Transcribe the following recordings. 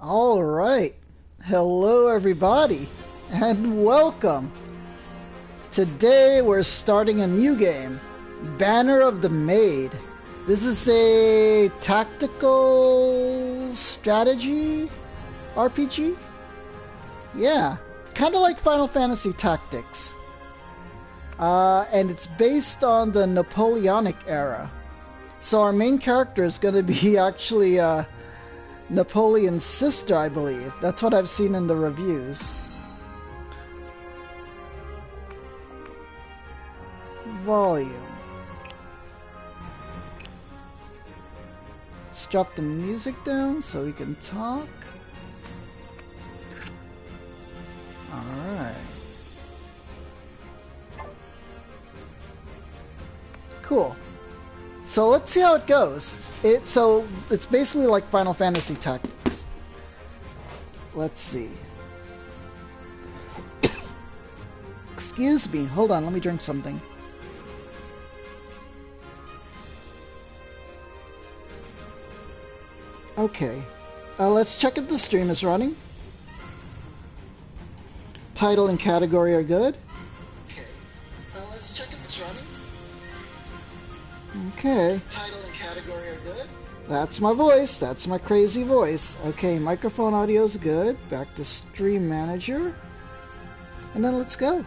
All right. Hello, everybody, and welcome. Today we're starting a new game, Banner of the Maid. This is a tactical strategy RPG. Yeah, kind of like Final Fantasy Tactics. And it's based on the Napoleonic era. So our main character is going to be actually Napoleon's sister, I believe. That's what I've seen in the reviews. Volume. Let's drop the music down so we can talk. Alright. Cool. So let's see how it goes. It's basically like Final Fantasy Tactics. Let's see. Excuse me. Hold on. Let me drink something. Okay. Let's check if the stream is running. Title and category are good. Okay. Let's check if it's running. Okay. Title and category are good. That's my voice. That's my crazy voice. Okay, microphone audio is good. Back to Stream Manager. And then let's go.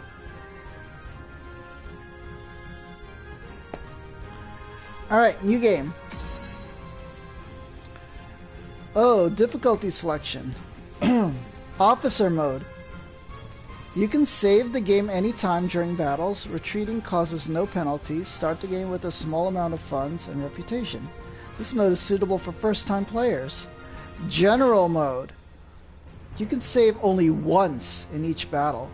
Alright, new game. Oh, difficulty selection. Officer mode. You can save the game anytime during battles. Retreating causes no penalties. Start the game with a small amount of funds and reputation. This mode is suitable for first-time players. General mode. You can save only once in each battle.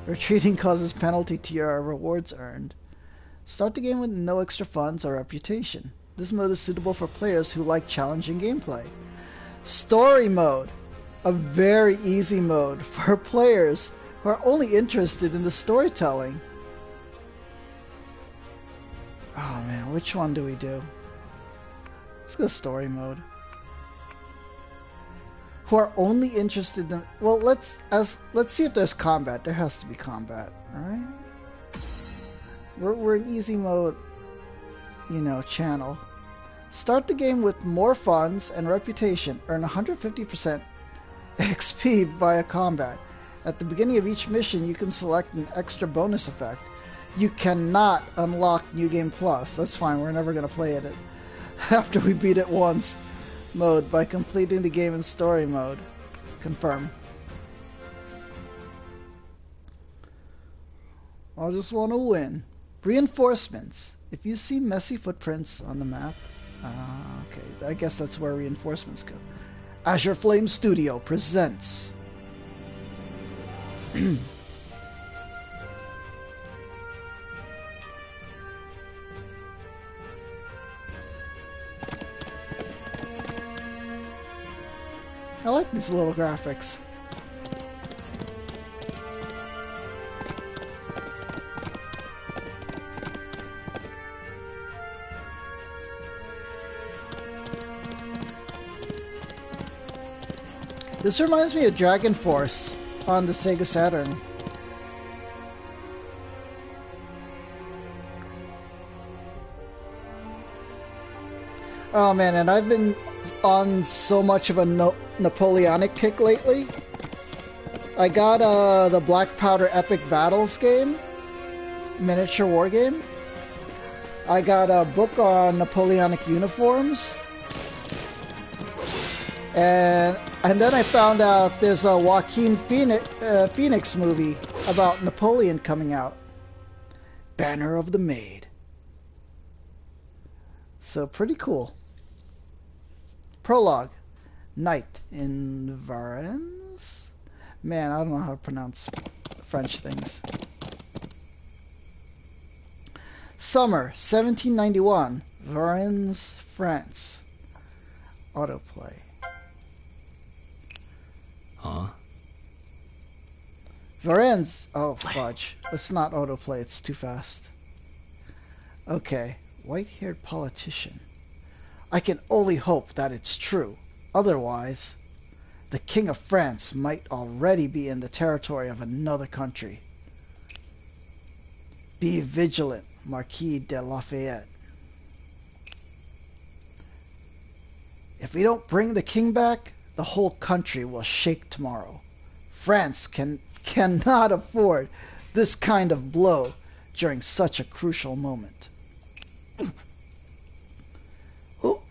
Retreating causes penalty to your rewards earned. Start the game with no extra funds or reputation. This mode is suitable for players who like challenging gameplay. Story mode. A very easy mode for players who are only interested in the storytelling. Oh man, which one do we do? Let's go story mode. Who are only interested in... Well, let's see if there's combat. There has to be combat, alright? We're in easy mode, channel. Start the game with more funds and reputation. Earn 150% XP via combat. At the beginning of each mission, you can select an extra bonus effect. You cannot unlock New Game Plus. That's fine, we're never going to play it after we beat it once. Mode by completing the game in story mode. Confirm. I just want to win. Reinforcements. If you see messy footprints on the map... okay, I guess that's where reinforcements go. Azure Flame Studio presents... I like these little graphics. This reminds me of Dragon Force on the Sega Saturn. Oh man, and I've been on so much of a Napoleonic kick lately. I got the Black Powder Epic Battles game, miniature war game. I got a book on Napoleonic uniforms. And then I found out there's a Joaquin Phoenix movie about Napoleon coming out. Banner of the Maid. So pretty cool. Prologue. Night in Varennes? Man, I don't know how to pronounce French things. Summer, 1791. Varennes, France. Autoplay. Huh? Varennes! Oh, fudge. Let's not autoplay, it's too fast. Okay. White-haired politician. I can only hope that it's true. Otherwise... The King of France might already be in the territory of another country. Be vigilant, Marquis de Lafayette. If we don't bring the king back, the whole country will shake tomorrow. France cannot afford this kind of blow during such a crucial moment.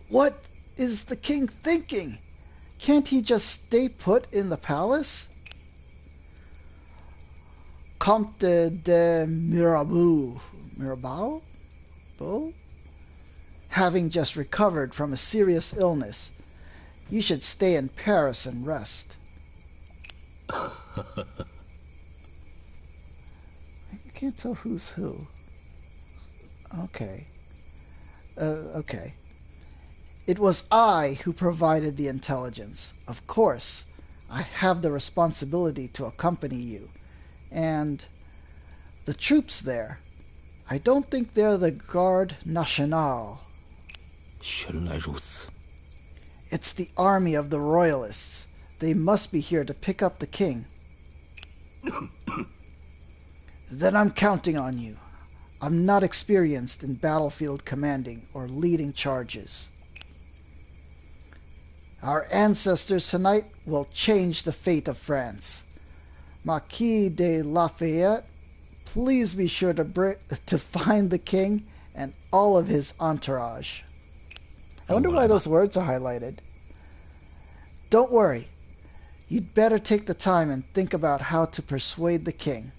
What is the king thinking? Can't he just stay put in the palace? Comte de Mirabeau, having just recovered from a serious illness, you should stay in Paris and rest. I can't tell who's who. Okay. Okay. It was I who provided the intelligence. Of course, I have the responsibility to accompany you. And the troops there, I don't think they're the Garde Nationale. 原来如此. It's the army of the royalists. They must be here to pick up the king. Then I'm counting on you. I'm not experienced in battlefield commanding or leading charges. Our ancestors tonight will change the fate of France. Marquis de Lafayette, please be sure to find the king and all of his entourage. I wonder why those words are highlighted. Don't worry. You'd better take the time and think about how to persuade the king.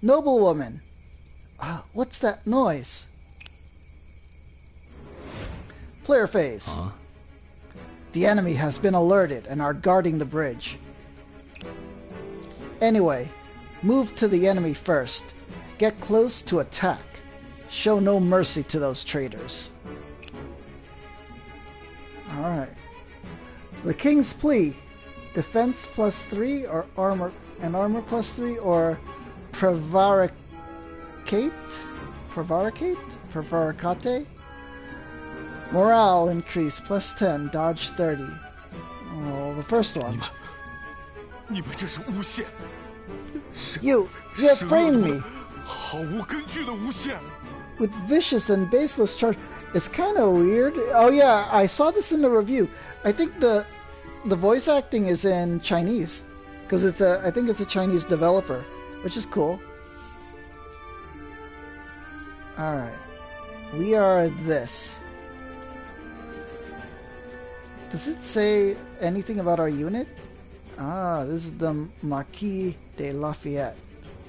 Noblewoman, what's that noise? Player phase. Huh? The enemy has been alerted and are guarding the bridge. Anyway, move to the enemy first. Get close to attack. Show no mercy to those traitors. Alright. The king's plea. Defense +3 or armor +3 or prevaricate? Prevaricate? Morale increase +10, dodge 30. Oh, the first one. 你们这是诬陷! You have framed me 毫无根据的诬陷! with vicious and baseless charge. It's kind of weird. Oh yeah, I saw this in the review. I think the voice acting is in Chinese because I think it's a Chinese developer, which is cool. All right, we are this. Does it say anything about our unit? Ah, this is the Marquis de Lafayette.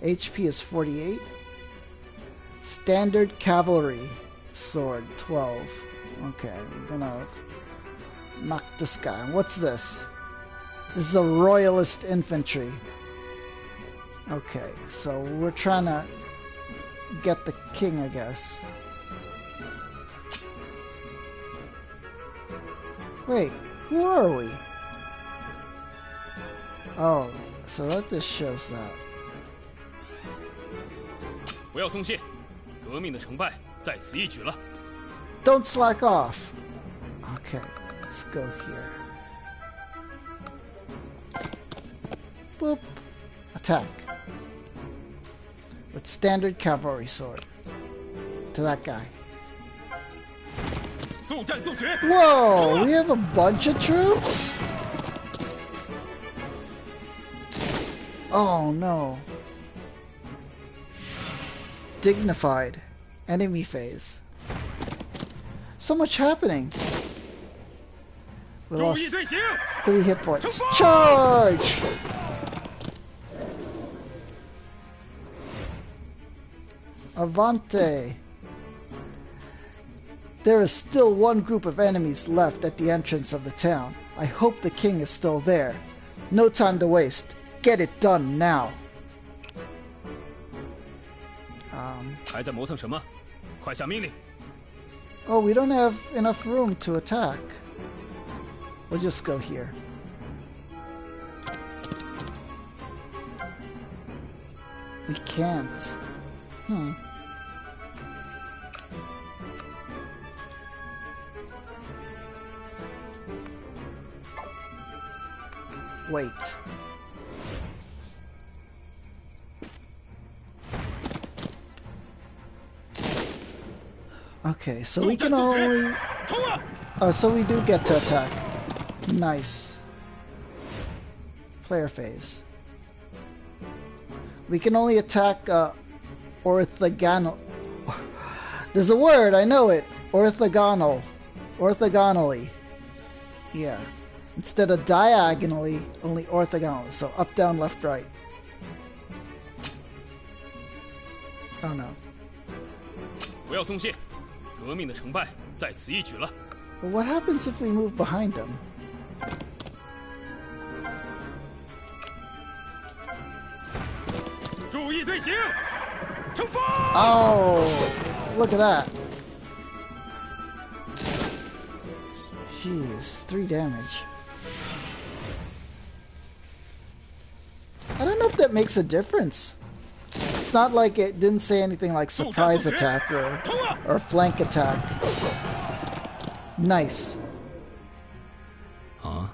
HP is 48. Standard cavalry sword 12. Okay, we're gonna knock this guy. What's this? This is a royalist infantry. Okay, so we're trying to get the king, I guess. Wait, who are we? Oh, so that just shows that. 不要松懈，革命的成败在此一举了。 Don't slack off. Okay, let's go here. Boop. Attack. With standard cavalry sword. To that guy. 速战速决！ Whoa, we have a bunch of troops? Oh no. Dignified. Enemy phase. So much happening. We 注 lost 意队形！ 3 hit points. Charge! Avante! There is still one group of enemies left at the entrance of the town. I hope the king is still there. No time to waste. Get it done now. 还在磨蹭什么？快下命令！ Oh, we don't have enough room to attack. We'll just go here. We can't. Wait. Okay, so we can only... Oh, so we do get to attack. Nice. Player phase. We can only attack orthogonal. There's a word, I know it. Orthogonal. Orthogonally. Yeah. Instead of diagonally, only orthogonally. So up, down, left, right. Oh no. 不要松懈，革命的成败在此一举了。 But what happens if we move behind him? 注意队形，出发！ Oh, look at that. Jeez, 3 damage. I don't know if that makes a difference. It's not like it didn't say anything like surprise attack or flank attack. Nice. Huh?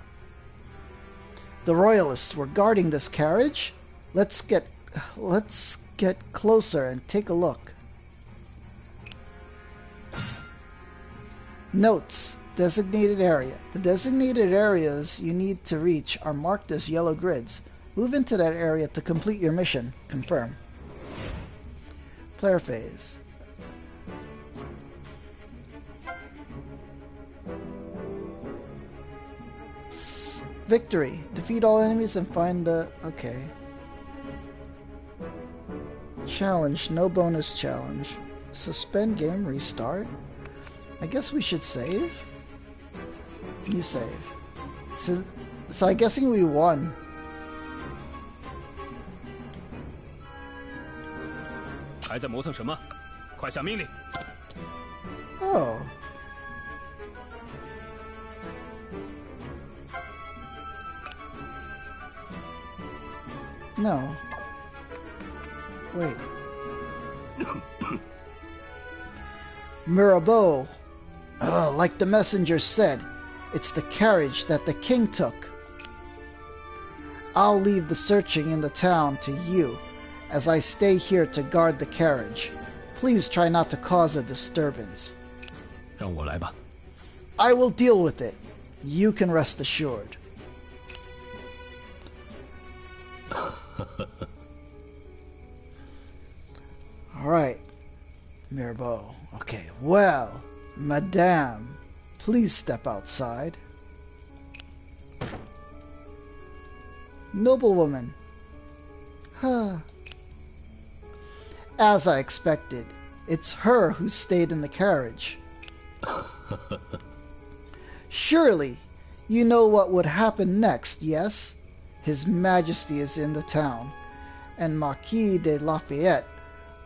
The royalists were guarding this carriage. Let's get closer and take a look. Notes. Designated area. The designated areas you need to reach are marked as yellow grids. Move into that area to complete your mission. Confirm. Player phase. Victory. Defeat all enemies and find the... Okay. Challenge. No bonus challenge. Suspend game. Restart. I guess we should save. You save. So I'm guessing we won. Oh. No. Wait. Mirabeau. Oh, like the messenger said, it's the carriage that the king took. I'll leave the searching in the town to you, as I stay here to guard the carriage. Please try not to cause a disturbance. 让我来吧。 I will deal with it. You can rest assured. Alright, Mirabeau. Okay, well, Madame, please step outside. Noblewoman. Huh. As I expected, it's her who stayed in the carriage. Surely, you know what would happen next, yes? His Majesty is in the town, and Marquis de Lafayette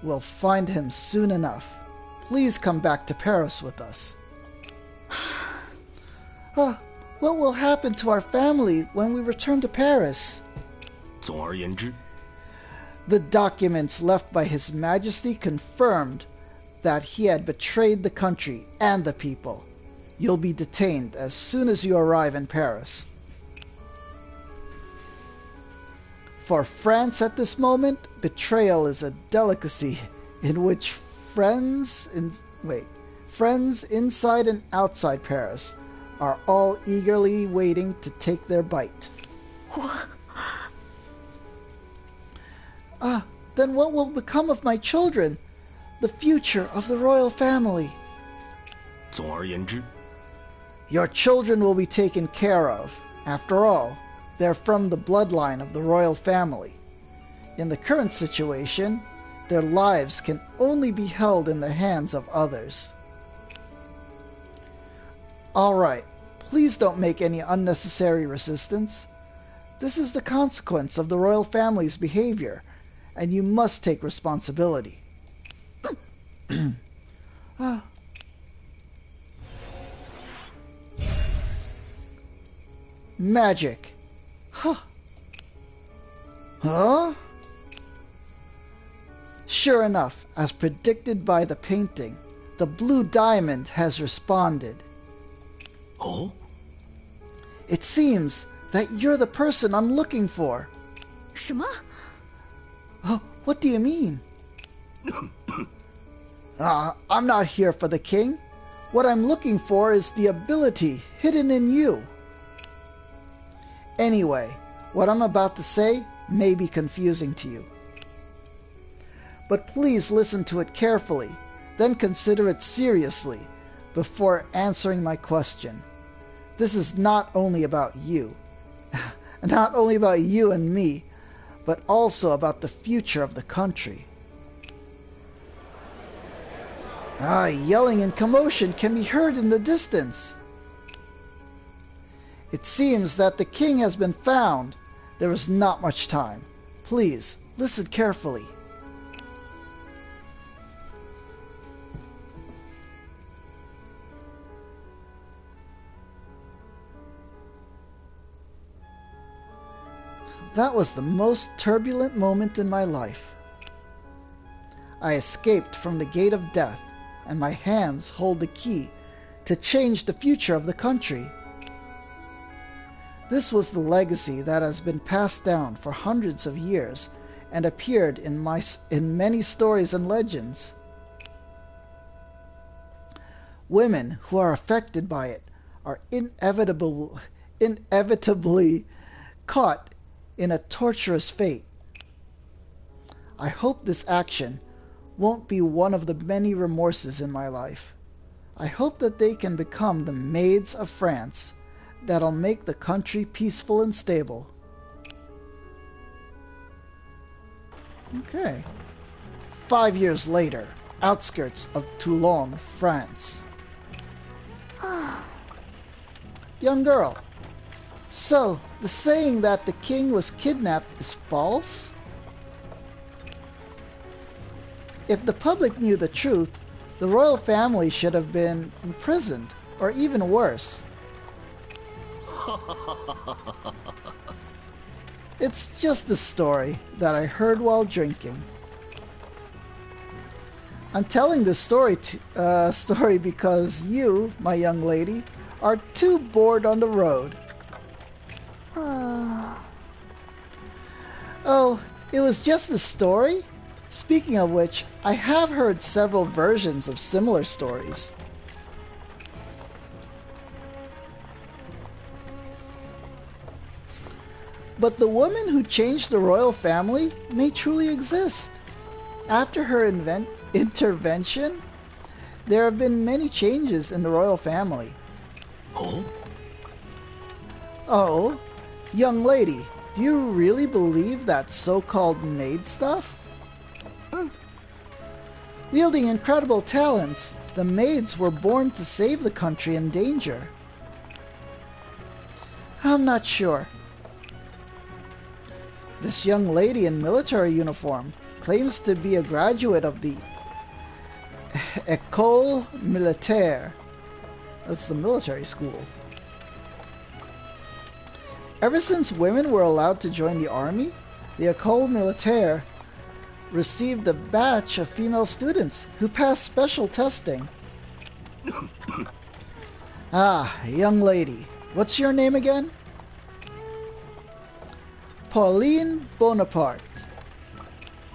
will find him soon enough. Please come back to Paris with us. What will happen to our family when we return to Paris? 总而言之， The documents left by His Majesty confirmed that he had betrayed the country and the people. You'll be detained as soon as you arrive in Paris. For France at this moment, betrayal is a delicacy in which friends inside and outside Paris are all eagerly waiting to take their bite. Then what will become of my children? The future of the royal family? 总而言之， Your children will be taken care of. After all, they're from the bloodline of the royal family. In the current situation, their lives can only be held in the hands of others. Alright, please don't make any unnecessary resistance. This is the consequence of the royal family's behavior, and you must take responsibility. Magic. Huh? Sure enough, as predicted by the painting, the blue diamond has responded. Oh? It seems that you're the person I'm looking for. 什么？ Oh, what do you mean? I'm not here for the king. What I'm looking for is the ability hidden in you. Anyway, what I'm about to say may be confusing to you. But please listen to it carefully, then consider it seriously before answering my question. This is not only about you, not only about you and me, but also about the future of the country. Yelling and commotion can be heard in the distance. It seems that the king has been found. There is not much time. Please, listen carefully. That was the most turbulent moment in my life. I escaped from the gate of death, and my hands hold the key to change the future of the country. This was the legacy that has been passed down for hundreds of years and appeared in many stories and legends. Women who are affected by it are inevitably caught in a torturous fate. I hope this action won't be one of the many remorses in my life. I hope that they can become the maids of France that'll make the country peaceful and stable. Okay. 5 years later, outskirts of Toulon, France. Young girl, so the saying that the king was kidnapped is false? If the public knew the truth, the royal family should have been imprisoned, or even worse. It's just a story that I heard while drinking. I'm telling this story because you, my young lady, are too bored on the road. Oh, it was just a story? Speaking of which, I have heard several versions of similar stories. But the woman who changed the royal family may truly exist. After her intervention, there have been many changes in the royal family. Oh? Oh, young lady, do you really believe that so-called maid stuff? Wielding incredible talents, the maids were born to save the country in danger. I'm not sure. This young lady in military uniform claims to be a graduate of the École Militaire. That's the military school. Ever since women were allowed to join the army, the École Militaire received a batch of female students who passed special testing. Young lady, what's your name again? Pauline Bonaparte.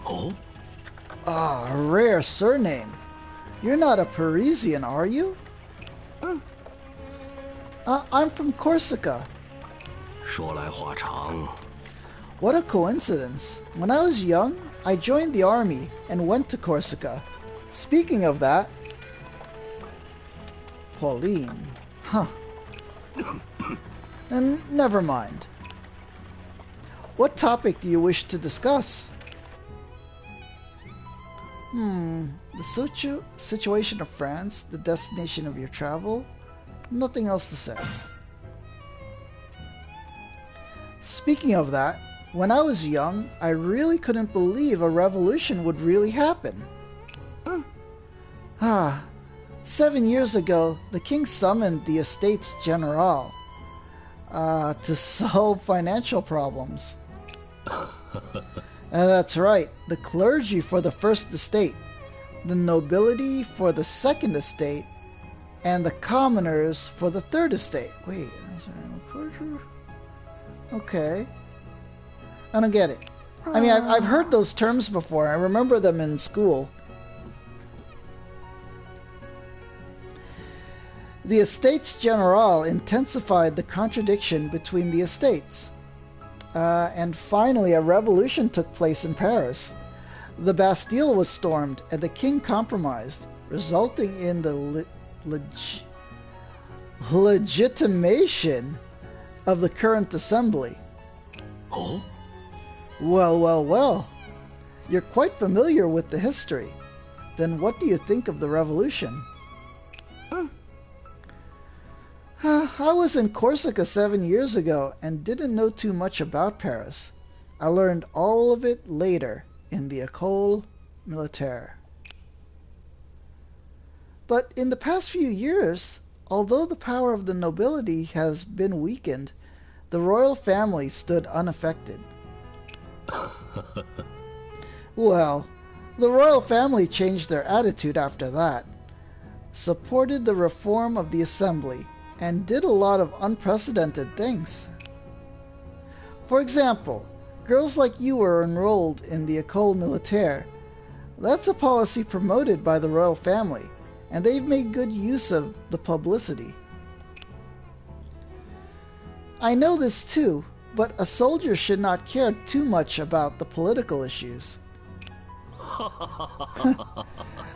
Oh? A rare surname. You're not a Parisian, are you? I'm from Corsica. 说来话长。 What a coincidence. When I was young, I joined the army and went to Corsica. Speaking of that... Pauline. Huh. And never mind. What topic do you wish to discuss? The situation of France, the destination of your travel. Nothing else to say. Speaking of that, when I was young, I really couldn't believe a revolution would really happen. 7 years ago, the king summoned the Estates General to solve financial problems. That's right, the clergy for the first estate, the nobility for the second estate, and the commoners for the third estate. Wait, is there a clergy? Okay. I don't get it. I mean, I've heard those terms before. I remember them in school. The Estates General intensified the contradiction between the estates. And finally, a revolution took place in Paris. The Bastille was stormed, and the king compromised, resulting in the legitimation of the current assembly. Oh? Well, well, well. You're quite familiar with the history. Then what do you think of the revolution? I was in Corsica 7 years ago and didn't know too much about Paris. I learned all of it later in the École Militaire. But in the past few years, although the power of the nobility has been weakened, the royal family stood unaffected. Well, the royal family changed their attitude after that, supported the reform of the assembly, and did a lot of unprecedented things. For example, girls like you were enrolled in the École Militaire. That's a policy promoted by the royal family, and they've made good use of the publicity. I know this too, but a soldier should not care too much about the political issues.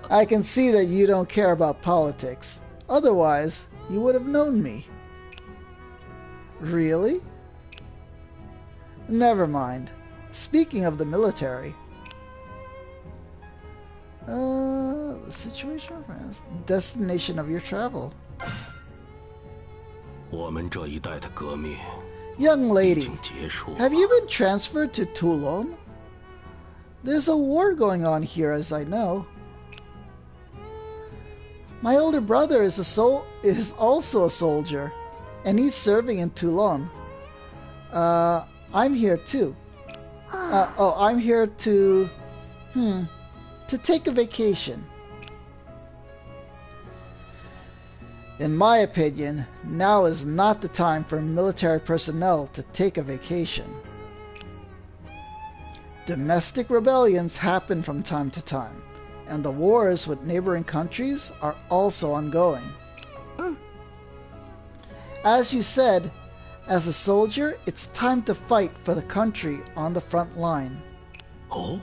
I can see that you don't care about politics. Otherwise, you would have known me. Really? Never mind. Speaking of the military... the situation of France. Destination of your travel. Young lady, have you been transferred to Toulon? There's a war going on here, as I know. My older brother is also a soldier, and he's serving in Toulon. I'm here too. I'm here to take a vacation. In my opinion, now is not the time for military personnel to take a vacation. Domestic rebellions happen from time to time, and the wars with neighboring countries are also ongoing. As you said, as a soldier, it's time to fight for the country on the front line. Oh?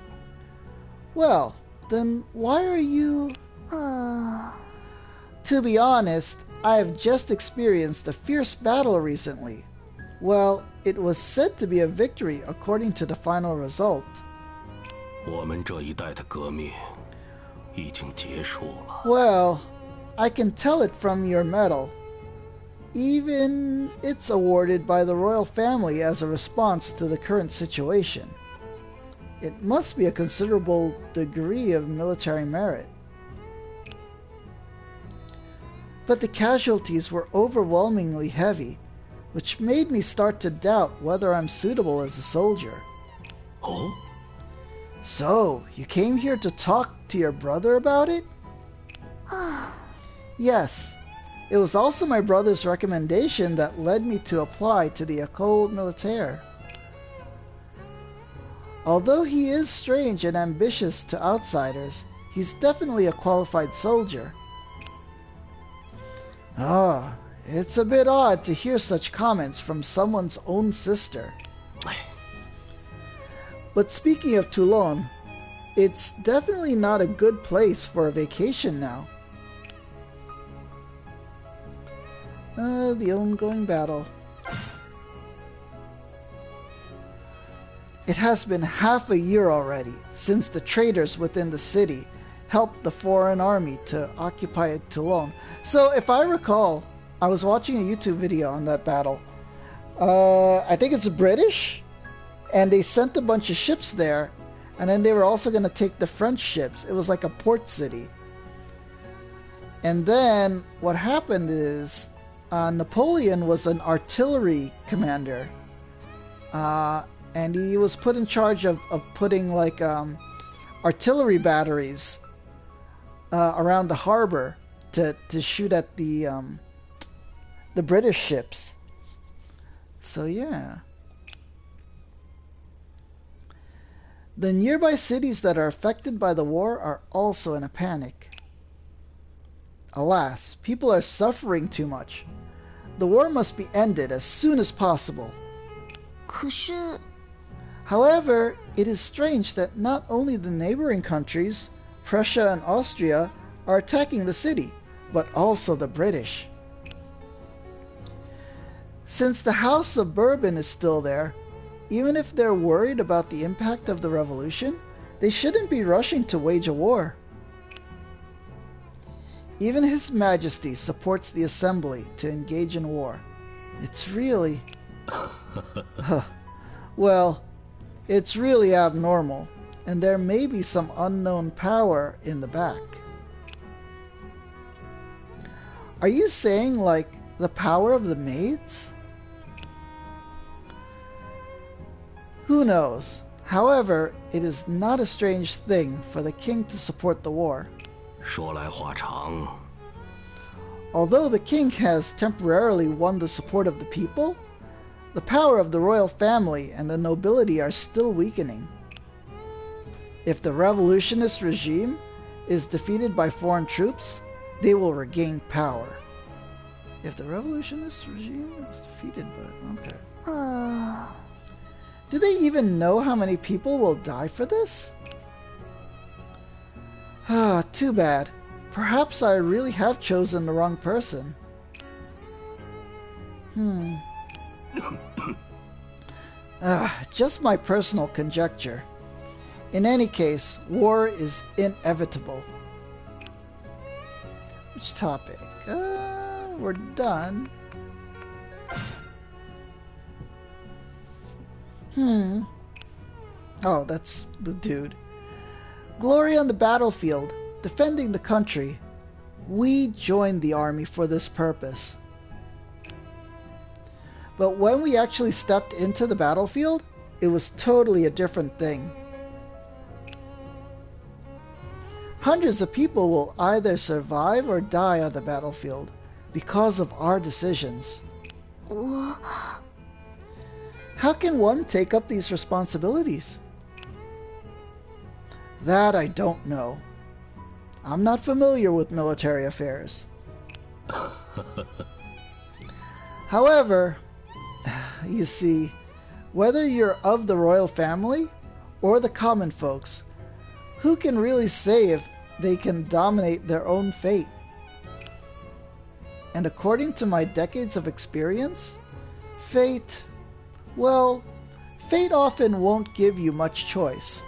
Well, then why are you... To be honest, I have just experienced a fierce battle recently. Well, it was said to be a victory according to the final result. Well, I can tell it from your medal. Even it's awarded by the royal family as a response to the current situation. It must be a considerable degree of military merit. But the casualties were overwhelmingly heavy, which made me start to doubt whether I'm suitable as a soldier. Oh? So, you came here to talk to your brother about it? Yes. It was also my brother's recommendation that led me to apply to the École Militaire. Although he is strange and ambitious to outsiders, he's definitely a qualified soldier. It's a bit odd to hear such comments from someone's own sister. But speaking of Toulon, it's definitely not a good place for a vacation now. The ongoing battle. It has been half a year already since the traitors within the city helped the foreign army to occupy Toulon. So if I recall, I was watching a YouTube video on that battle. I think it's British, and they sent a bunch of ships there, and then they were also going to take the French ships. It was like a port city. And then what happened is Napoleon was an artillery commander, and he was put in charge of putting like artillery batteries around the harbor to shoot at the British ships. So yeah. The nearby cities that are affected by the war are also in a panic. Alas, people are suffering too much. The war must be ended as soon as possible. 可是 However, it is strange that not only the neighboring countries, Prussia and Austria, are attacking the city, but also the British. Since the House of Bourbon is still there, even if they're worried about the impact of the revolution, they shouldn't be rushing to wage a war. Even His Majesty supports the Assembly to engage in war. It's really... well, it's really abnormal, and there may be some unknown power in the back. Are you saying, like, the power of the maids? Who knows? However, it is not a strange thing for the king to support the war. 说来话长， Although the king has temporarily won the support of the people, the power of the royal family and the nobility are still weakening. If the revolutionist regime is defeated by foreign troops, they will regain power. If the revolutionist regime is defeated by... okay. Do they even know how many people will die for this? Ah, too bad. Perhaps I really have chosen the wrong person. Just my personal conjecture. In any case, war is inevitable. Which topic? We're done. Oh, that's the dude. Glory on the battlefield, defending the country. We joined the army for this purpose. But when we actually stepped into the battlefield, it was totally a different thing. Hundreds of people will either survive or die on the battlefield because of our decisions. How can one take up these responsibilities? That I don't know. I'm not familiar with military affairs. However, you see, whether you're of the royal family or the common folks, who can really say if they can dominate their own fate? And according to my decades of experience, fate, well, fate often won't give you much choice.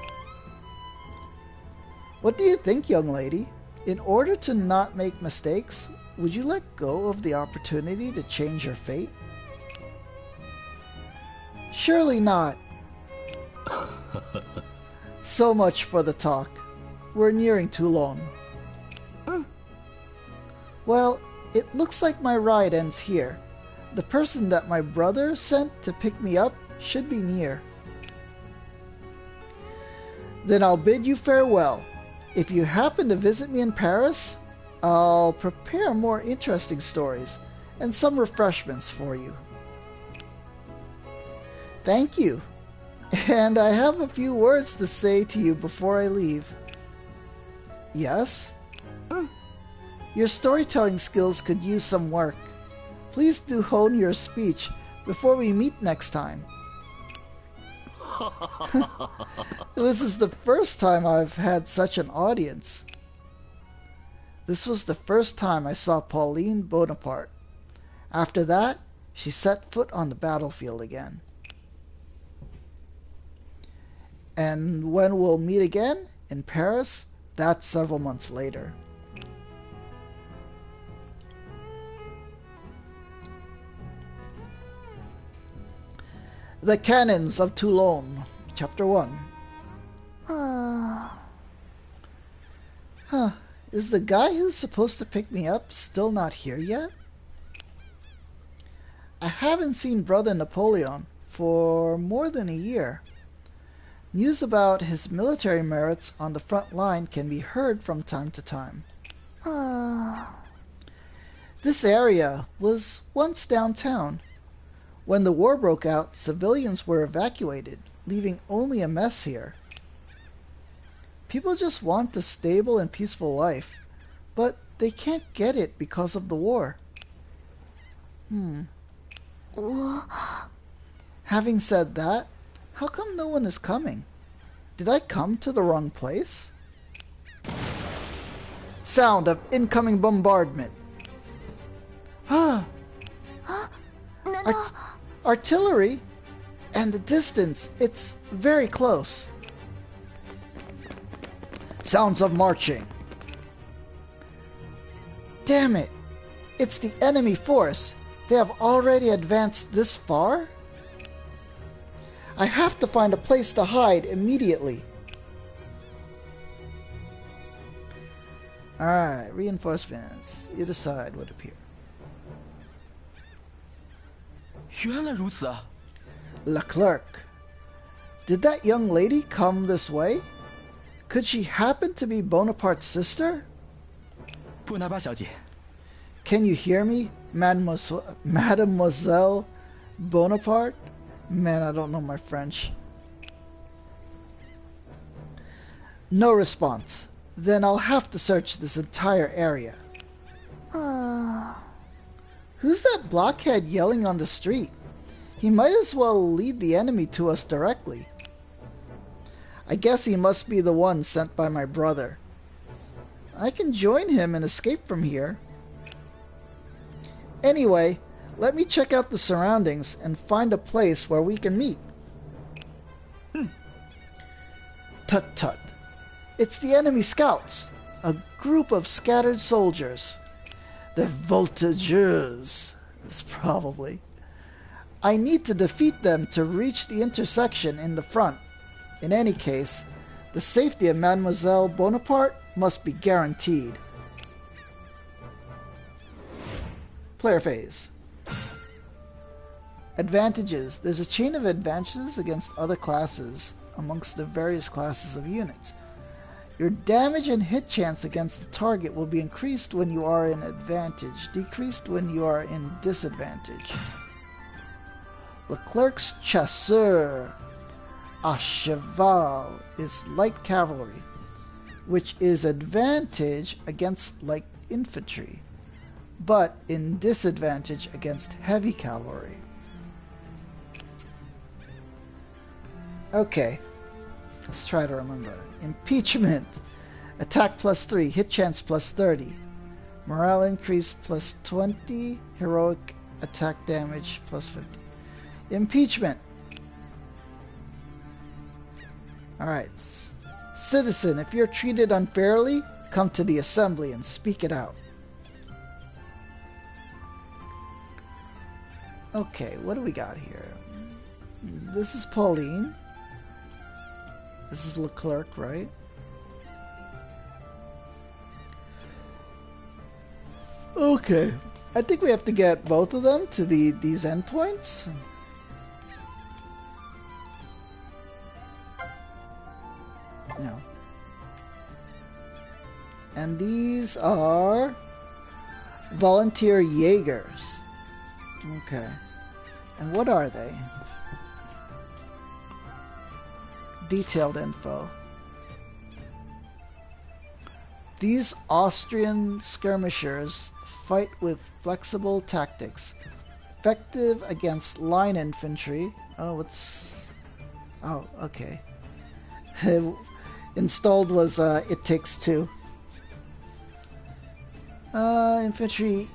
What do you think, young lady? In order to not make mistakes, would you let go of the opportunity to change your fate? Surely not. So much for the talk. We're nearing Toulon. Well, it looks like my ride ends here. The person that my brother sent to pick me up should be near. Then I'll bid you farewell. If you happen to visit me in Paris, I'll prepare more interesting stories and some refreshments for you. Thank you. And I have a few words to say to you before I leave. Yes? Your storytelling skills could use some work. Please do hone your speech before we meet next time. This is the first time I've had such an audience. This was the first time I saw Pauline Bonaparte. After that, she set foot on the battlefield again. And when we'll meet again in Paris, that's several months later. The Cannons of Toulon, Chapter 1. Is the guy who's supposed to pick me up still not here yet? I haven't seen Brother Napoleon for more than a year. News about his military merits on the front line can be heard from time to time. This area was once downtown. When the war broke out, civilians were evacuated, leaving only a mess here. People just want a stable and peaceful life, but they can't get it because of the war. Having said that, how come no one is coming? Did I come to the wrong place? Sound of incoming bombardment. No. Artillery? And the distance, it's very close. Sounds of marching. Damn it! It's the enemy force. They have already advanced this far? I have to find a place to hide immediately. Alright, reinforcements. Either side would appear. 原来如此啊！ Leclerc. Did that young lady come this way? Could she happen to be Bonaparte's sister? 布拿巴小姐， Can you hear me, Mademoiselle Bonaparte? Man, I don't know my French. No response. Then I'll have to search this entire area. Who's that blockhead yelling on the street? He might as well lead the enemy to us directly. I guess he must be the one sent by my brother. I can join him and escape from here. Anyway, let me check out the surroundings and find a place where we can meet. Tut tut. It's the enemy scouts, a group of scattered soldiers. They're voltigeurs, probably. I need to defeat them to reach the intersection in the front. In any case, the safety of Mademoiselle Bonaparte must be guaranteed. Player phase. Advantages. There's a chain of advantages against other classes amongst the various classes of units. Your damage and hit chance against the target will be increased when you are in advantage, decreased when you are in disadvantage. Leclerc's chasseur à cheval is light cavalry, which is advantage against light infantry, but in disadvantage against heavy cavalry. Okay, let's try to remember. Impeachment. Attack plus 3, hit chance plus 30. Morale increase plus 20, heroic attack damage plus 50. Impeachment. Alright. Citizen, if you're treated unfairly, come to the assembly and speak it out. Okay, what do we got here? This is Pauline. This is Leclerc, right? Okay. I think we have to get both of them to these endpoints. No. And these are volunteer Jaegers. Okay. And what are they? Detailed info. These Austrian skirmishers fight with flexible tactics, effective against line infantry. Oh, okay. Installed was It Takes Two. Infantry,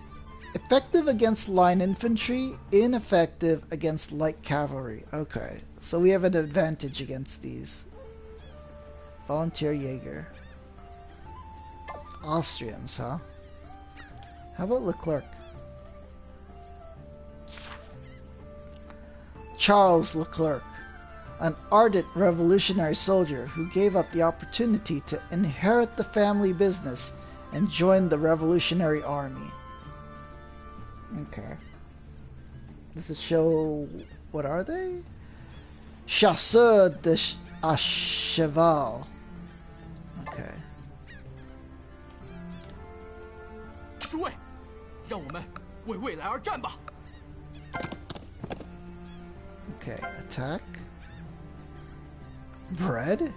effective against line infantry, ineffective against light cavalry. Okay, so we have an advantage against these. Volunteer Jaeger. Austrians, huh? How about Leclerc? Charles Leclerc, an ardent revolutionary soldier who gave up the opportunity to inherit the family business and joined the Revolutionary Army. Okay. Does it show... what are they? Chasseur à cheval. Okay. 诸位，让我们为未来而战吧。 Okay, attack. Bread?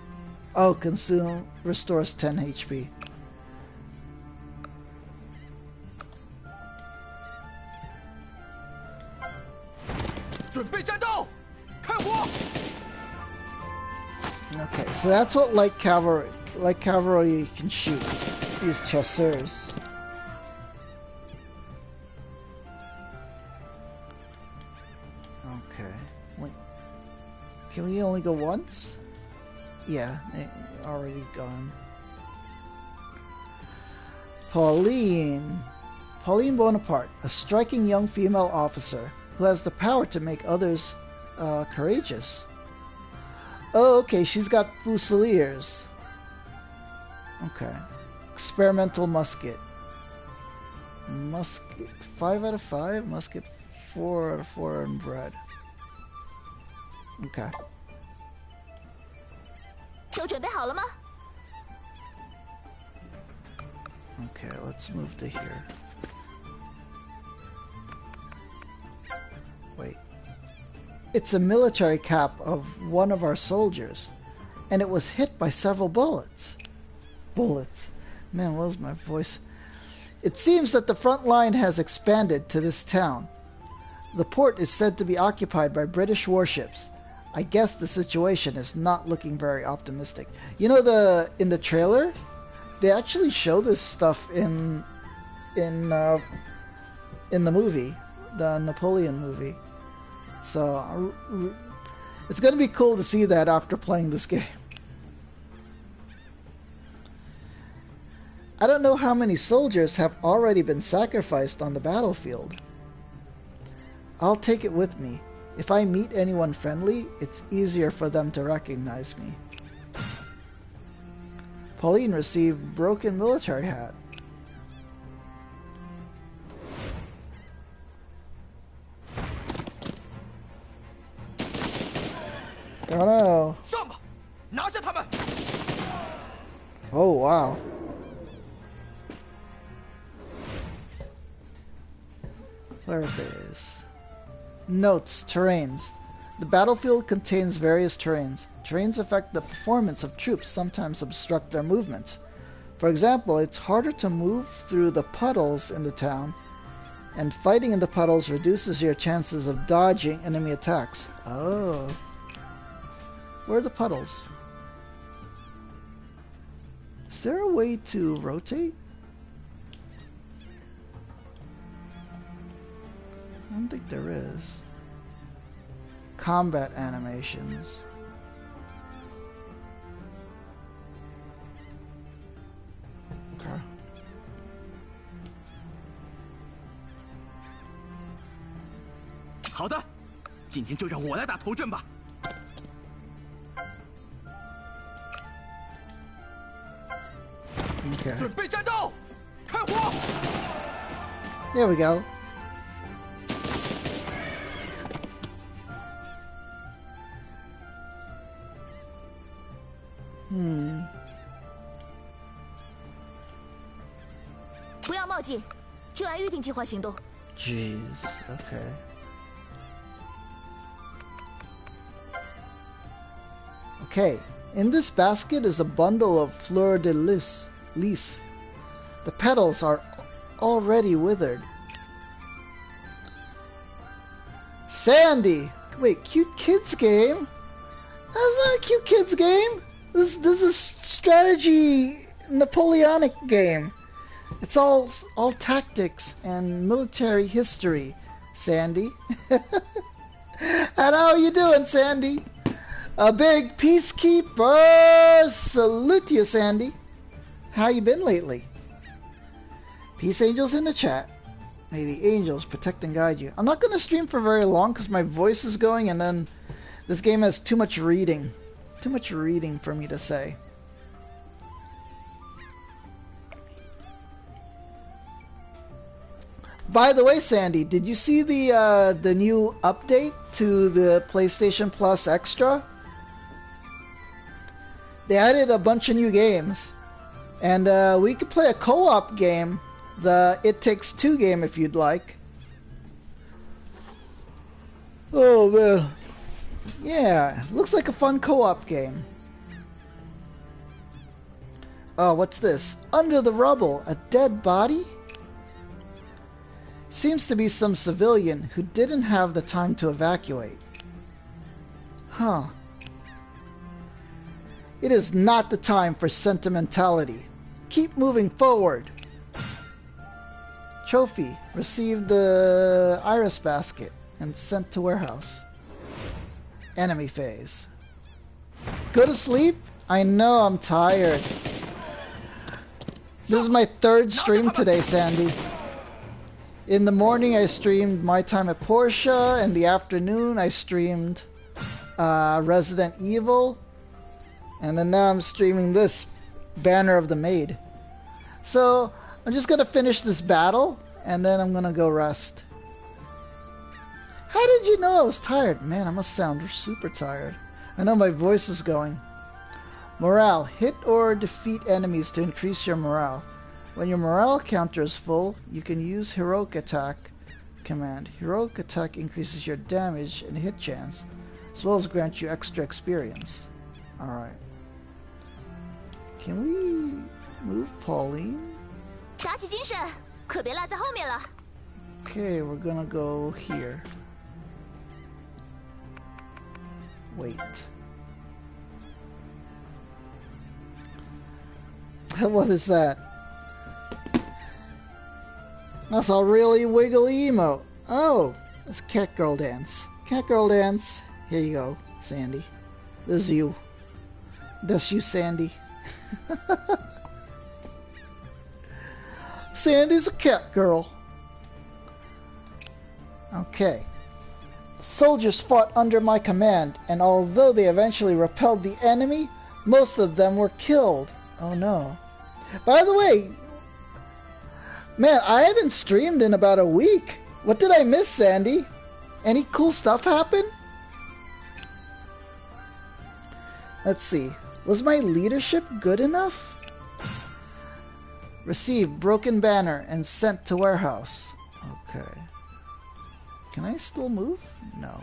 Oh, consume restores 10 HP. 准备战斗，开火！ Okay, so that's what light cavalry can shoot. These chasseurs. Okay. Wait. Can we only go once? Yeah, already gone. Pauline Bonaparte, a striking young female officer who has the power to make others courageous. Oh, okay, she's got fusiliers. Okay. Experimental musket. Musket 5 out of 5, musket 4 out of 4 and bread. Okay. 都准备好了吗？ Okay, let's move to here. Wait. It's a military cap of one of our soldiers, and it was hit by several bullets. Bullets. Man, what was my voice? It seems that the front line has expanded to this town. The port is said to be occupied by British warships. I guess the situation is not looking very optimistic. You know, in the trailer, they actually show this stuff in the movie, the Napoleon movie. So it's going to be cool to see that after playing this game. I don't know how many soldiers have already been sacrificed on the battlefield. I'll take it with me. If I meet anyone friendly, it's easier for them to recognize me. Pauline received broken military hat. Oh no. 上吧，拿下他们！ Oh wow. Where it is. Notes, terrains. The battlefield contains various terrains. Terrains affect the performance of troops, sometimes obstruct their movements. For example, it's harder to move through the puddles in the town, and fighting in the puddles reduces your chances of dodging enemy attacks. Oh. Where are the puddles? Is there a way to rotate? I don't think there is. Combat animations. Okay. "好的，今天就让我来打头阵吧。 Okay. 准备战斗，开火！ There we go. Hmm. 不要冒进，就按预定计划行动。 Jeez. Okay. Okay. In this basket is a bundle of fleur de lis. The petals are already withered. Sandy! Wait, cute kids game? That's not a cute kids game. This is a strategy Napoleonic game. It's all tactics and military history, Sandy. And how are you doing, Sandy? A big peacekeeper! Salute you, Sandy. How you been lately? Peace angels in the chat. May the angels protect and guide you. I'm not going to stream for very long because my voice is going, and then this game has too much reading. Too much reading for me to say. By the way, Sandy, did you see the new update to the PlayStation Plus Extra? They added a bunch of new games, and we could play a co-op game, the It Takes Two game, if you'd like. Oh man, yeah, looks like a fun co-op game. Oh, what's this? Under the rubble, a dead body? Seems to be some civilian who didn't have the time to evacuate. Huh. It is not the time for sentimentality. Keep moving forward. Trophy. Received the iris basket and sent to warehouse. Enemy phase. Go to sleep? I know I'm tired. This is my third stream today, Sandy. In the morning I streamed My Time at Portia. In the afternoon I streamed Resident Evil. And then now I'm streaming this, Banner of the Maid. So I'm just gonna finish this battle and then I'm gonna go rest. How did you know I was tired? Man, I must sound super tired. I know my voice is going. Morale. Hit or defeat enemies to increase your morale. When your morale counter is full, you can use Heroic Attack command. Heroic Attack increases your damage and hit chance, as well as grant you extra experience. Alright. Can we move Pauline? 打起精神，可别落在后面了。 Okay, we're gonna go here. Wait. What is that? That's a really wiggly emote. Oh, it's Cat Girl Dance. Cat Girl Dance. Here you go, Sandy. This is you. That's you, Sandy. Sandy's a cat girl. Okay. Soldiers fought under my command, and although they eventually repelled the enemy, most of them were killed. Oh no. By the way, man, I haven't streamed in about a week. What did I miss, Sandy? Any cool stuff happen? Let's see. Was my leadership good enough? Received broken banner and sent to warehouse. Okay. Can I still move? No.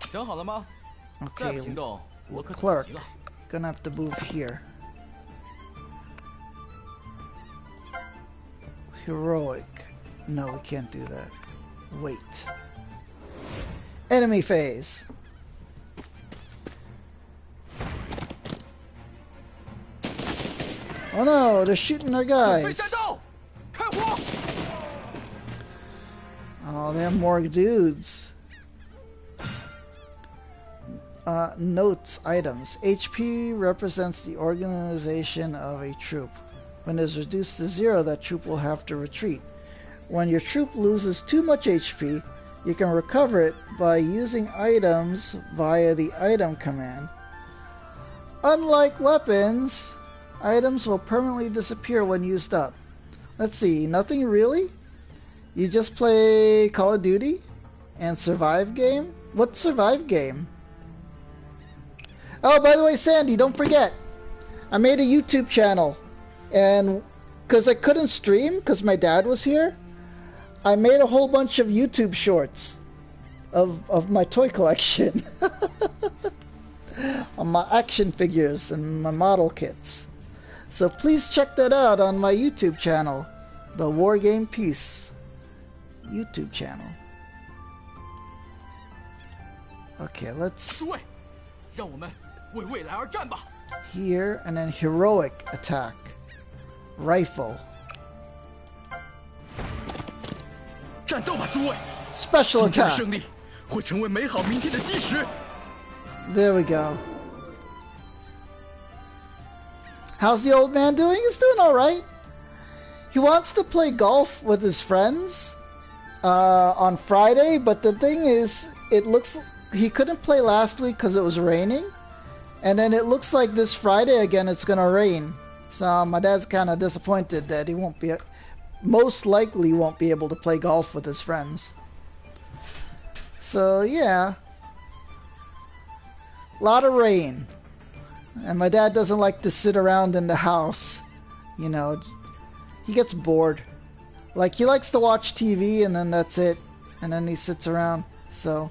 想好了吗？ 再 Okay. 不行动，我可等 Clerk. 急了。 Gonna have to move here. Heroic. No, we can't do that. Wait. Enemy phase. Oh no, they're shooting our 准备 guys. 战斗，开火！ Oh, they have more dudes. Notes, items. HP represents the organization of a troop. When it is reduced to 0, that troop will have to retreat. When your troop loses too much HP, you can recover it by using items via the item command. Unlike weapons, items will permanently disappear when used up. Let's see, nothing really? You just play Call of Duty and Survive game? What's Survive game? Oh, by the way, Sandy, don't forget, I made a YouTube channel, and because I couldn't stream because my dad was here, I made a whole bunch of YouTube shorts of my toy collection. On my action figures and my model kits. So please check that out on my YouTube channel, the War Game Peace YouTube channel. Okay, let's 诸位，让我们为未来而战吧！ here and then heroic attack. Rifle. 战斗吧，诸位！ Special 今天的 attack. 胜利会成为美好明天的基石。 There we go. How's the old man doing? He's doing alright. He wants to play golf with his friends on Friday, but the thing is, it looks he couldn't play last week because it was raining, and then it looks like this Friday again it's gonna rain. So my dad's kind of disappointed that he won't be, most likely won't be able to play golf with his friends. So yeah, a lot of rain, and my dad doesn't like to sit around in the house. You know, he gets bored. Like, he likes to watch TV and then that's it, and then he sits around. So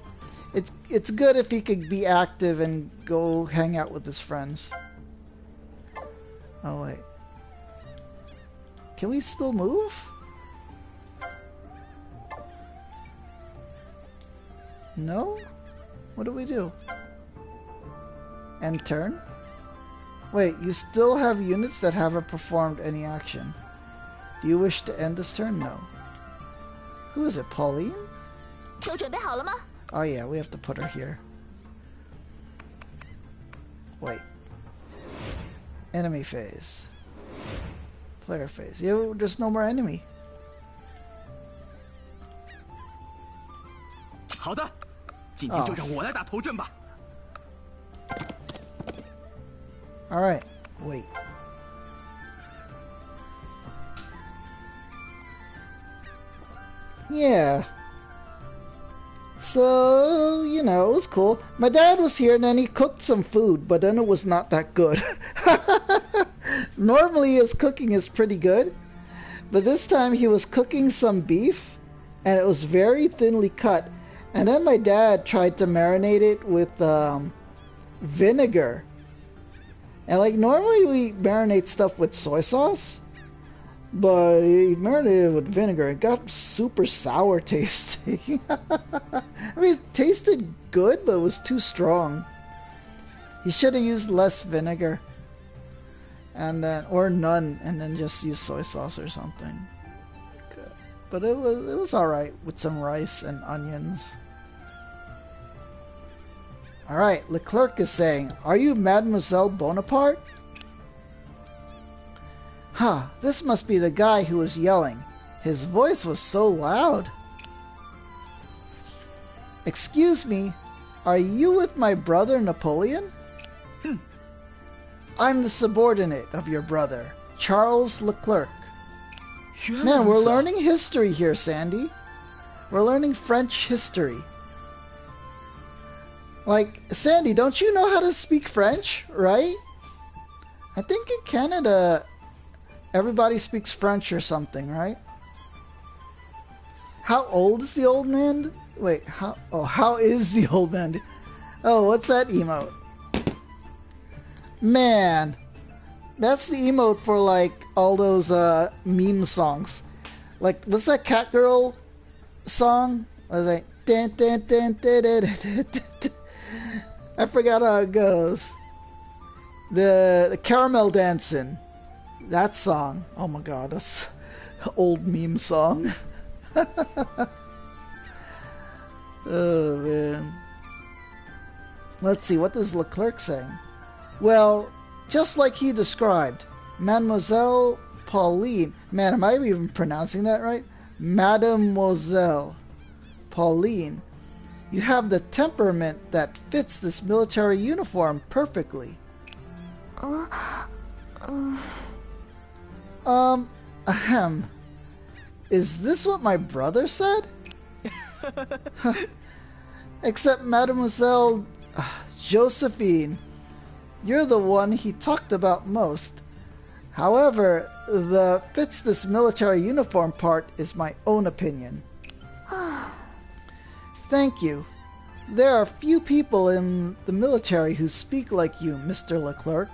it's good if he could be active and go hang out with his friends. Oh, wait. Can we still move? No? What do we do? End turn? Wait, you still have units that haven't performed any action. Do you wish to end this turn? No. Who is it, Pauline? 都准备好了吗？ Oh yeah, we have to put her here. Wait. Enemy phase. Player phase. Yeah, there's no more enemy. 好的，今天就让我来打头阵吧。 Alright, wait. Yeah. So, you know, it was cool. My dad was here and then he cooked some food, but then it was not that good. Normally his cooking is pretty good, but this time he was cooking some beef and it was very thinly cut. And then my dad tried to marinate it with vinegar. And like normally we marinate stuff with soy sauce, but he marinated it with vinegar. It got super sour tasting. I mean, it tasted good, but it was too strong. He should have used less vinegar, and then or none, and then just use soy sauce or something. But it was all right with some rice and onions. Alright, Leclerc is saying, "Are you Mademoiselle Bonaparte?" Huh, this must be the guy who was yelling. His voice was so loud. Excuse me, are you with my brother Napoleon? I'm the subordinate of your brother, Charles Leclerc. Man, we're learning history here, Sandy. We're learning French history. Like, Sandy, don't you know how to speak French, right? I think in Canada, everybody speaks French or something, right? How old is the old man? Wait, how is the old man? Oh, what's that emote? Man, that's the emote for, like, all those meme songs. Like, what's that Cat Girl song? I was like, dun, dun, dun, dun, dun, dun, dun, dun. I forgot how it goes. The caramel dancing. That song. Oh my god, that's an old meme song. Oh man. Let's see, what does Leclerc saying? Well, just like he described, Mademoiselle Pauline. Man, am I even pronouncing that right? Mademoiselle Pauline. You have the temperament that fits this military uniform perfectly. Ahem. Is this what my brother said? Except Mademoiselle Josephine, you're the one he talked about most. However, the fits this military uniform part is my own opinion. Thank you. There are few people in the military who speak like you, Mr. Leclerc.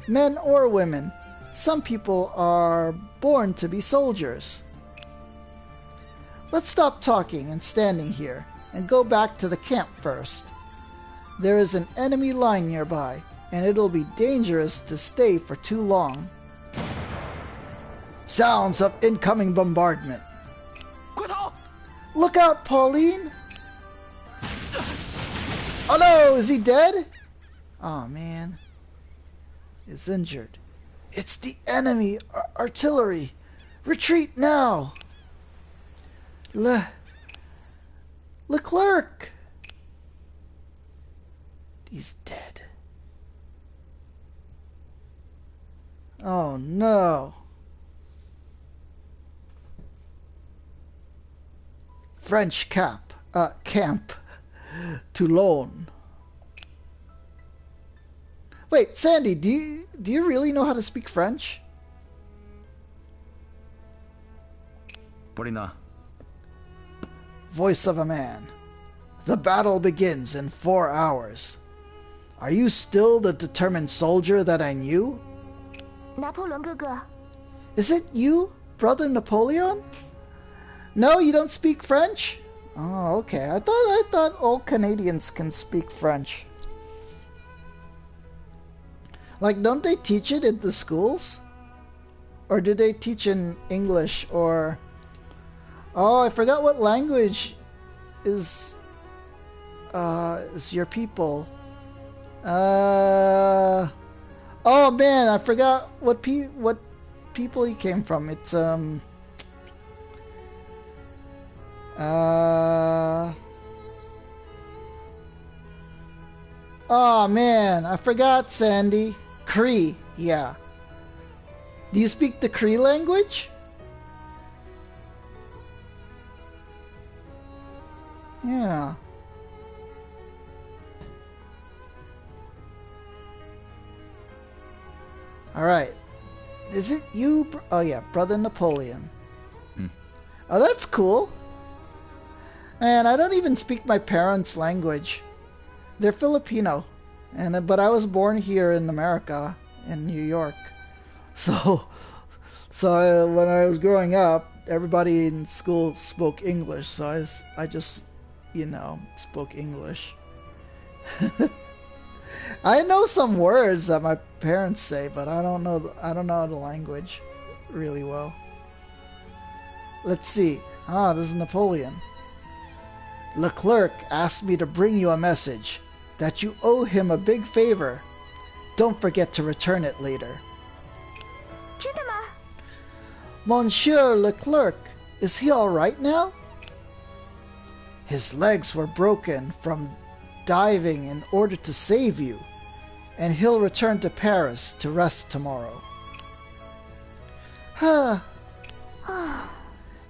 Men or women, some people are born to be soldiers. Let's stop talking and standing here and go back to the camp first. There is an enemy line nearby, and it'll be dangerous to stay for too long. Sounds of incoming bombardment. Look out, Pauline! Oh no, is he dead? Oh man. He's injured. It's the enemy artillery. Retreat now! Leclerc! He's dead. Oh no. French camp. Toulon. Wait, Sandy, do you really know how to speak French? Polina. Voice of a man. The battle begins in 4 hours. Are you still the determined soldier that I knew? 拿破仑哥哥， Is it you, Brother Napoleon? No, you don't speak French? Oh, okay. I thought all Canadians can speak French. Like, don't they teach it in the schools? Or do they teach in English or... Oh, I forgot what language is your people. Oh man, I forgot what people he came from. It's oh man, I forgot, Sandy. Cree, yeah. Do you speak the Cree language? Yeah. Alright. Is it you? Oh yeah, Brother Napoleon. Oh, that's cool. Man, I don't even speak my parents' language. They're Filipino. But I was born here in America, in New York. So when I was growing up, everybody in school spoke English, so I just, spoke English. I know some words that my parents say, but I don't know the language really well. Let's see. This is Napoleon. Leclerc asked me to bring you a message that you owe him a big favor. Don't forget to return it later. 真的吗？ Monsieur Leclerc, is he all right now? His legs were broken from diving in order to save you, and he'll return to Paris to rest tomorrow.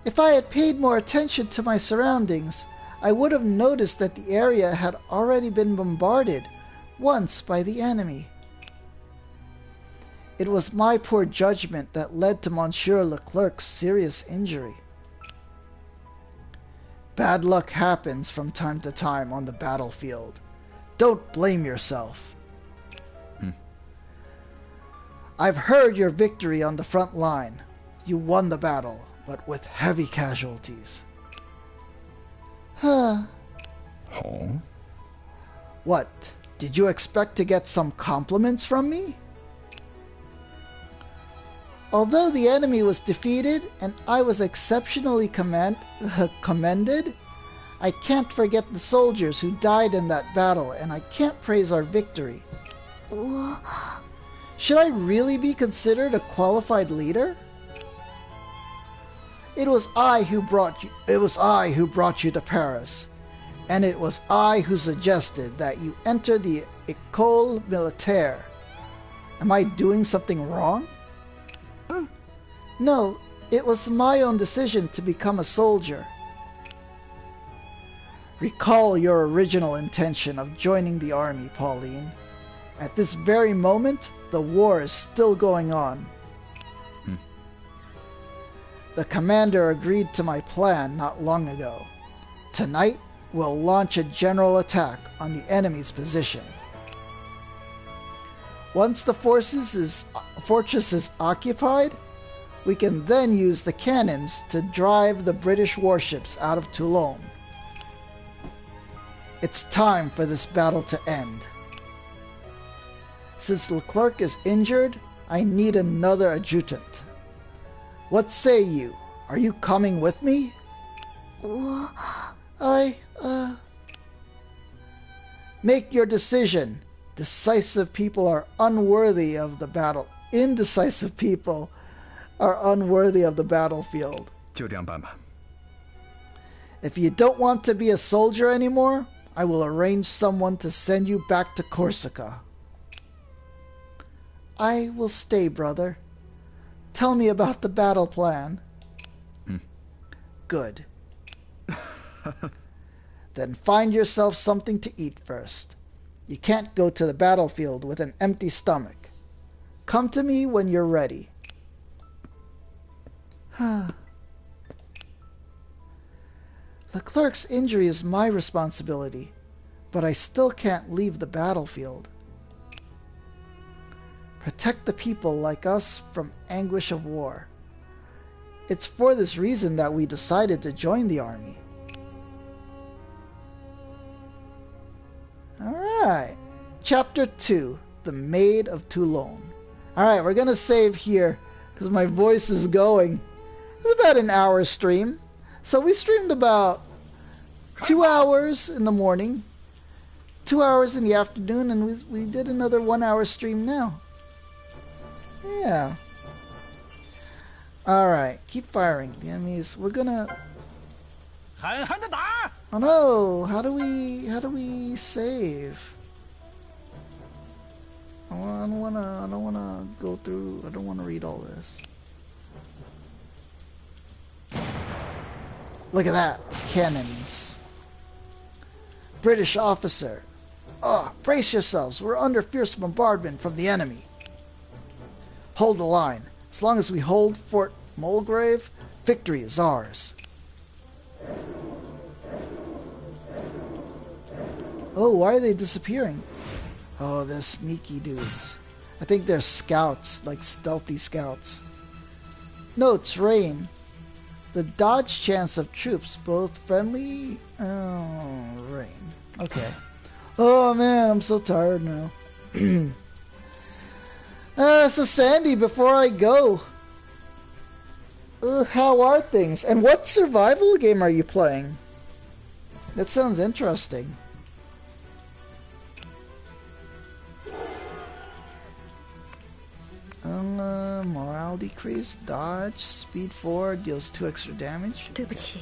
If I had paid more attention to my surroundings, I would have noticed that the area had already been bombarded once by the enemy. It was my poor judgment that led to Monsieur Leclerc's serious injury. Bad luck happens from time to time on the battlefield. Don't blame yourself. I've heard your victory on the front line. You won the battle, but with heavy casualties. Oh? What? Did you expect to get some compliments from me? Although the enemy was defeated and I was exceptionally commended, I can't forget the soldiers who died in that battle, and I can't praise our victory. Should I really be considered a qualified leader? It was I who brought you to Paris, and it was I who suggested that you enter the École Militaire. Am I doing something wrong? No, it was my own decision to become a soldier. Recall your original intention of joining the army, Pauline. At this very moment, the war is still going on. The commander agreed to my plan not long ago. Tonight, we'll launch a general attack on the enemy's position. Once the fortress is occupied, we can then use the cannons to drive the British warships out of Toulon. It's time for this battle to end. Since Leclerc is injured, I need another adjutant. What say you? Are you coming with me? Make your decision. Decisive people are unworthy of the battle. Indecisive people are unworthy of the battlefield. 就这样办吧。 If you don't want to be a soldier anymore, I will arrange someone to send you back to Corsica. I will stay, brother. Tell me about the battle plan. Good. Then find yourself something to eat first. You can't go to the battlefield with an empty stomach. Come to me when you're ready. Leclerc's injury is my responsibility, but I still can't leave the battlefield. Protect the people like us from anguish of war. It's for this reason that we decided to join the army. Alright. Chapter 2. The Maid of Toulon. Alright, we're gonna save here because my voice is going. It's about an hour stream. So we streamed about 2 hours in the morning, 2 hours in the afternoon, and we did another 1 hour stream now. Yeah. Alright, keep firing. The enemies, we're gonna... Oh no, how do we save? I don't wanna go through, I don't wanna read all this. Look at that, cannons. British officer. Oh, brace yourselves, we're under fierce bombardment from the enemy. Hold the line. As long as we hold Fort Mulgrave, victory is ours. Oh, why are they disappearing? Oh, they're sneaky dudes. I think they're scouts, like stealthy scouts. Notes, rain. The dodge chance of troops, both friendly... Oh, rain. Okay. Oh man, I'm so tired now. So Sandy, before I go, how are things? And what survival game are you playing? That sounds interesting. Morale decrease, dodge, speed 4, deals 2 extra damage. 对不起，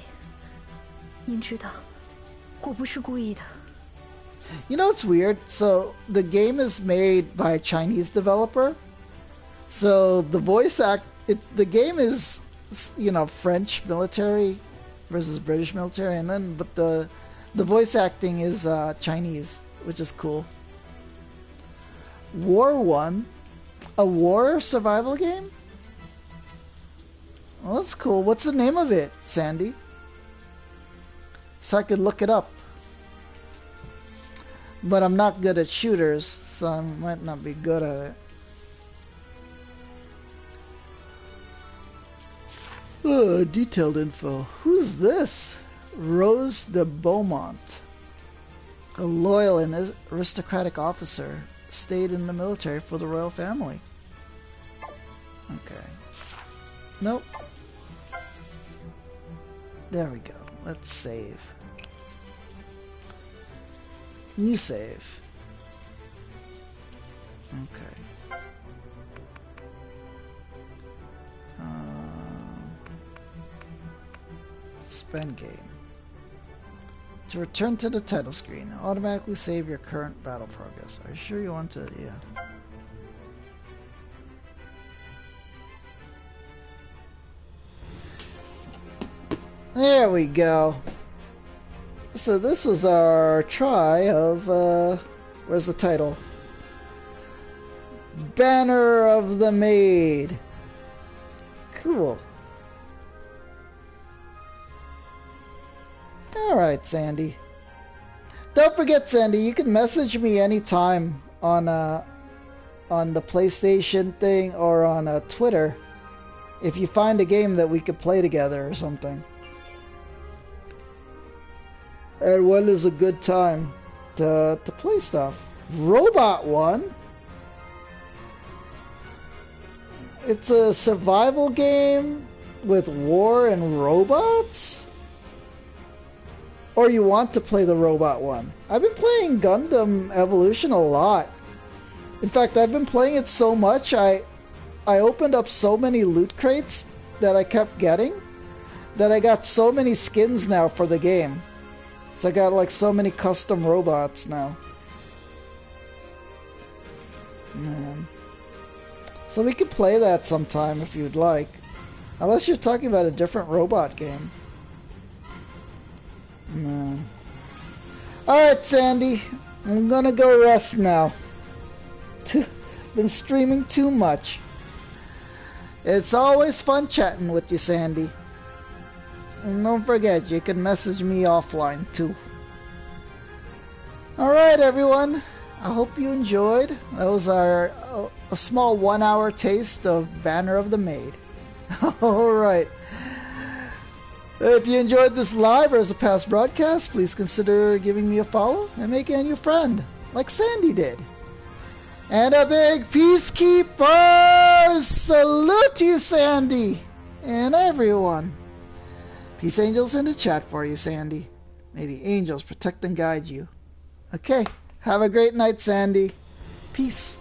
您知道，我不是故意的。 You know what's weird? So the game is made by a Chinese developer. So the the game is, you know, French military versus British military, and then but the voice acting is Chinese, which is cool. War 1, a war survival game? Well, that's cool. What's the name of it, Sandy? So I could look it up. But I'm not good at shooters, so I might not be good at it. Detailed info. Who's this? Rose de Beaumont. A loyal and aristocratic officer. Stayed in the military for the royal family. Okay. Nope. There we go. Let's save. New save. Okay. Suspend game. To return to the title screen, automatically save your current battle progress. Are you sure you want to? Yeah. There we go. So this was our try of, where's the title? Banner of the Maid. Cool. Alright, Sandy. Don't forget, Sandy, you can message me anytime on the PlayStation thing or on Twitter if you find a game that we could play together or something. And when is a good time to play stuff? Robot 1? It's a survival game with war and robots? Or you want to play the robot one? I've been playing Gundam Evolution a lot. In fact, I've been playing it so much, I opened up so many loot crates that I kept getting that I got so many skins now for the game. So I got like so many custom robots now. Man. So we could play that sometime if you'd like. Unless you're talking about a different robot game. No. Alright, Sandy. I'm gonna go rest now. Been streaming too much. It's always fun chatting with you, Sandy. And don't forget, you can message me offline too. Alright, everyone. I hope you enjoyed. That was our a small 1-hour taste of Banner of the Maid. Alright. If you enjoyed this live or as a past broadcast, please consider giving me a follow and making a new friend, like Sandy did. And a big Peacekeepers! Salute to you, Sandy! And everyone. Peace angels in the chat for you, Sandy. May the angels protect and guide you. Okay, have a great night, Sandy. Peace.